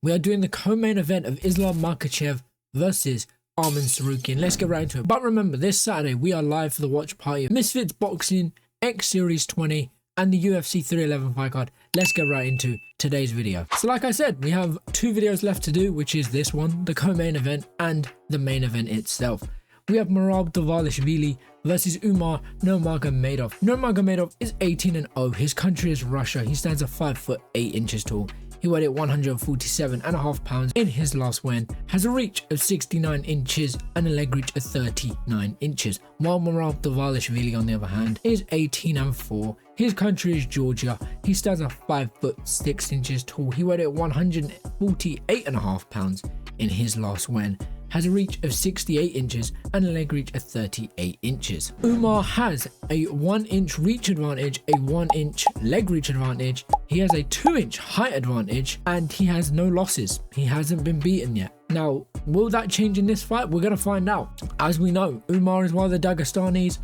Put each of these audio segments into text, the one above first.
We are doing the co-main event of Islam Makhachev versus Arman Tsarukyan. Let's get right into it. But remember, this Saturday we are live for the watch party of MISFITS Boxing X Series 20 and the UFC 311 fight card. Let's get right into today's video. So like I said, we have two videos left to do, which is this one, the co-main event, and the main event itself. We have Merab Dvalishvili versus Umar Nurmagomedov. Nurmagomedov is 18-0. His country is Russia. He stands at 5 foot 8 inches tall. He weighed at 147.5 pounds in his last win, has a reach of 69 inches and a leg reach of 39 inches. While Merab Dvalishvili, on the other hand, is 18-4. His country is Georgia. He stands at 5 foot 6 inches tall. He weighed at 148.5 pounds in his last win, has a reach of 68 inches and a leg reach of 38 inches. Umar has a 1-inch reach advantage, a 1-inch leg reach advantage. He has a 2-inch height advantage and he has no losses. He hasn't been beaten yet. Now, will that change in this fight? We're going to find out. As we know, Umar is one of the Dagestanis.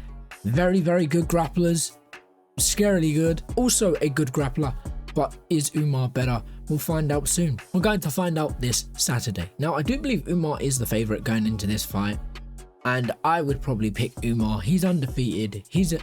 Very, very good grapplers. Scarily good. Also a good grappler. But is Umar better? We'll find out soon. We're going to find out this Saturday. Now, I do believe Umar is the favourite going into this fight, and I would probably pick Umar. He's undefeated. He's a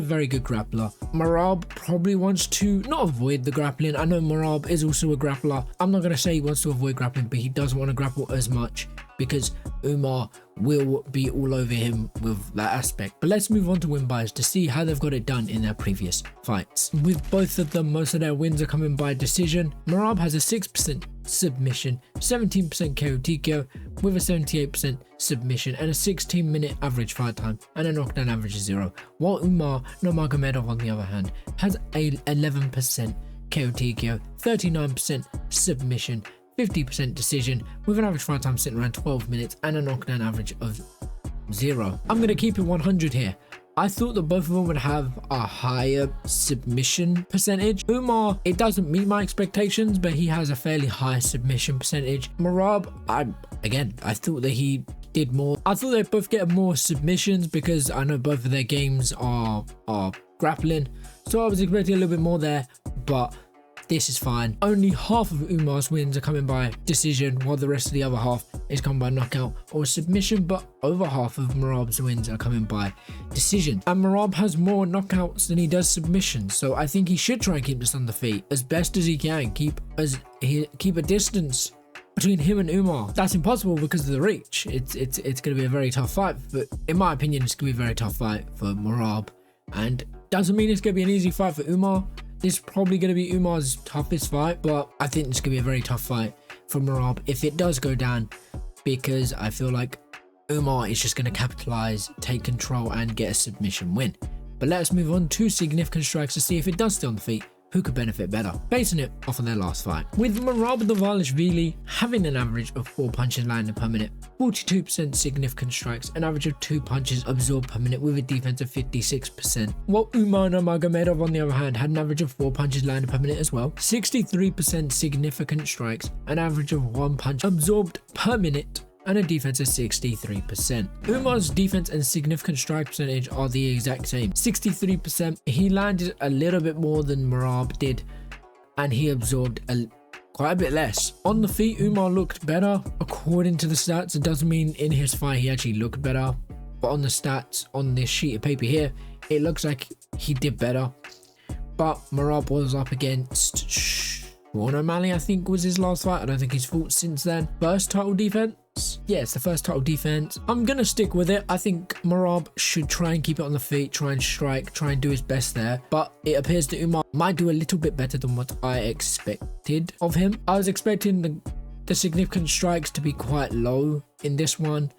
very good grappler. Merab probably wants to not avoid the grappling. I know Merab is also a grappler. I'm not going to say he wants to avoid grappling, but he doesn't want to grapple as much because Umar will be all over him with that aspect. But let's move on to win buys to see how they've got it done in their previous fights. With both of them, most of their wins are coming by decision. Merab has a 6% submission, 17% KO TKO with a 78% submission and a 16-minute average fight time and a knockdown average of 0. While Umar Nurmagomedov, on the other hand, has a 11% KO TKO, 39% submission, 50% decision with an average fight time sitting around 12 minutes and a knockdown average of 0. I'm going to keep it 100 here. I thought that both of them would have a higher submission percentage. Umar, it doesn't meet my expectations, but he has a fairly high submission percentage. Merab, I thought that he did more. I thought they'd both get more submissions because I know both of their games are grappling. So I was expecting a little bit more there, but this is fine. Only half of Umar's wins are coming by decision, while the rest of the other half is coming by knockout or submission, but over half of Merab's wins are coming by decision. And Merab has more knockouts than he does submissions, so I think he should try and keep this on the feet as best as he can. Keep a distance between him and Umar. That's impossible because of the reach. It's going to be a very tough fight, but in my opinion, it's going to be a very tough fight for Merab, and doesn't mean it's going to be an easy fight for Umar. This is probably going to be Umar's toughest fight, but I think it's going to be a very tough fight for Merab if it does go down, because I feel like Umar is just going to capitalize, take control, and get a submission win. But let us move on to significant strikes to see if it does stay on the feet, who could benefit better, basing it off of their last fight. With Merab Dvalishvili having an average of 4 punches landed per minute, 42% significant strikes, an average of 2 punches absorbed per minute with a defense of 56%. While Umar Nurmagomedov, on the other hand, had an average of 4 punches landed per minute as well, 63% significant strikes, an average of 1 punch absorbed per minute, and a defense of 63%. Umar's defense and significant strike percentage are the exact same, 63%. He landed a little bit more than Merab did, and he absorbed quite a bit less. On the feet, Umar looked better according to the stats. It doesn't mean in his fight he actually looked better, but on the stats on this sheet of paper here, it looks like he did better. But Merab was up against Sean O'Malley, I think was his last fight. I don't think he's fought since then. First title defense. Yeah, it's the first title defense. I'm going to stick with it. I think Merab should try and keep it on the feet, try and strike, try and do his best there. But it appears that Umar might do a little bit better than what I expected of him. I was expecting the significant strikes to be quite low in this one,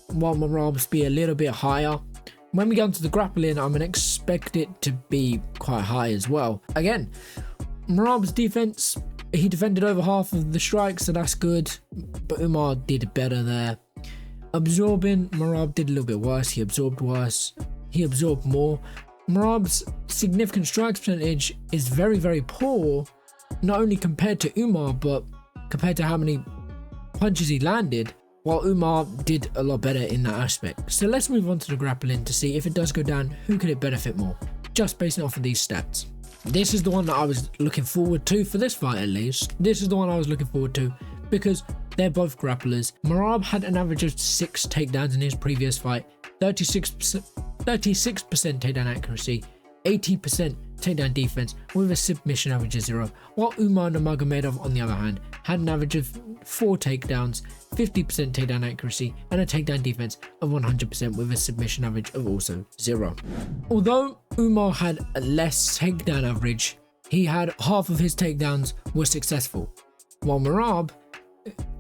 while Merab's be a little bit higher. When we get into the grappling, I'm going to expect it to be quite high as well. Again, Merab's defense, he defended over half of the strikes, so that's good, but Umar did better there. Absorbing, Merab did a little bit worse. He absorbed worse. He absorbed more. Merab's significant strikes percentage is very, very poor, not only compared to Umar, but compared to how many punches he landed, while Umar did a lot better in that aspect. So let's move on to the grappling to see if it does go down, who could it benefit more, just based off of these stats. this is the one that I was looking forward to for this fight at least. This is the one I was looking forward to because they're both grapplers. Merab had an average of 6 takedowns in his previous fight, 36% takedown accuracy, 80% takedown defense with a submission average of 0, while Umar Nurmagomedov on the other hand had an average of 4 takedowns, 50% takedown accuracy and a takedown defense of 100% with a submission average of also 0. Although Umar had a less takedown average, he had half of his takedowns were successful, while Merab,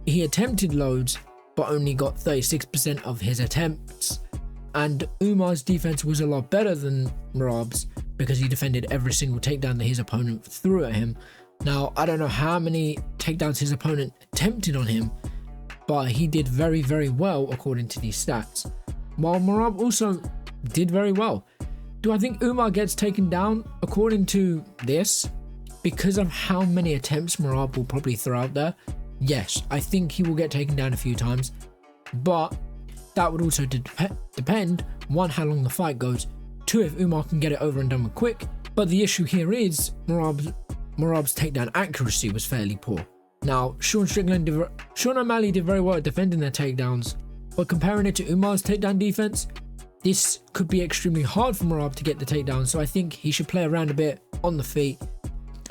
he attempted loads but only got 36% of his attempts, and Umar's defense was a lot better than Merab's because he defended every single takedown that his opponent threw at him. Now, I don't know how many takedowns his opponent attempted on him, but he did very, very well according to these stats, while Merab also did very well. Do I think Umar gets taken down according to this because of how many attempts Merab will probably throw out there? Yes, I think he will get taken down a few times, but that would also depend, 1, how long the fight goes, 2, if Umar can get it over and done with quick. But the issue here is Merab's takedown accuracy was fairly poor. Now, Sean O'Malley did very well at defending their takedowns, but comparing it to Umar's takedown defense, this could be extremely hard for Merab to get the takedown, so I think he should play around a bit on the feet.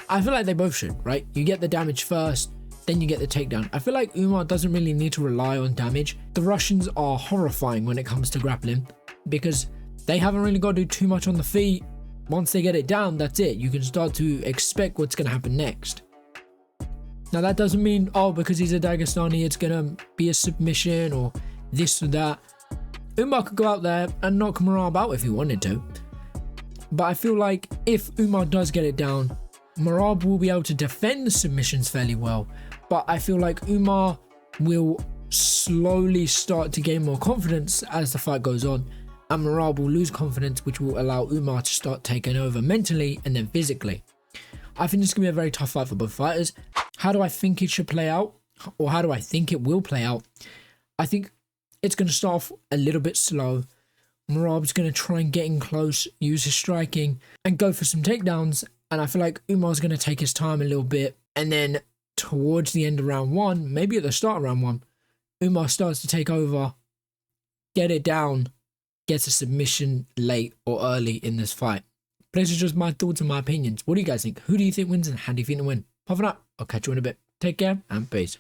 I feel like they both should, right? You get the damage first, then you get the takedown. I feel like Umar doesn't really need to rely on damage. The Russians are horrifying when it comes to grappling because they haven't really got to do too much on the feet. Once they get it down, that's it. You can start to expect what's going to happen next. Now, that doesn't mean, oh, because he's a Dagestani, it's going to be a submission or this or that. Umar could go out there and knock Merab out if he wanted to. But I feel like if Umar does get it down, Merab will be able to defend the submissions fairly well. But I feel like Umar will slowly start to gain more confidence as the fight goes on, and Merab will lose confidence, which will allow Umar to start taking over mentally and then physically. I think this is going to be a very tough fight for both fighters. How do I think it should play out? Or how do I think it will play out? I think it's going to start off a little bit slow. Merab's going to try and get in close, use his striking, and go for some takedowns. And I feel like Umar's going to take his time a little bit. And then towards the end of round 1, maybe at the start of round 1, Umar starts to take over, get it down, gets a submission late or early in this fight. But these are just my thoughts and my opinions. What do you guys think? Who do you think wins and how do you think to win? Apart from that, I'll catch you in a bit. Take care and peace.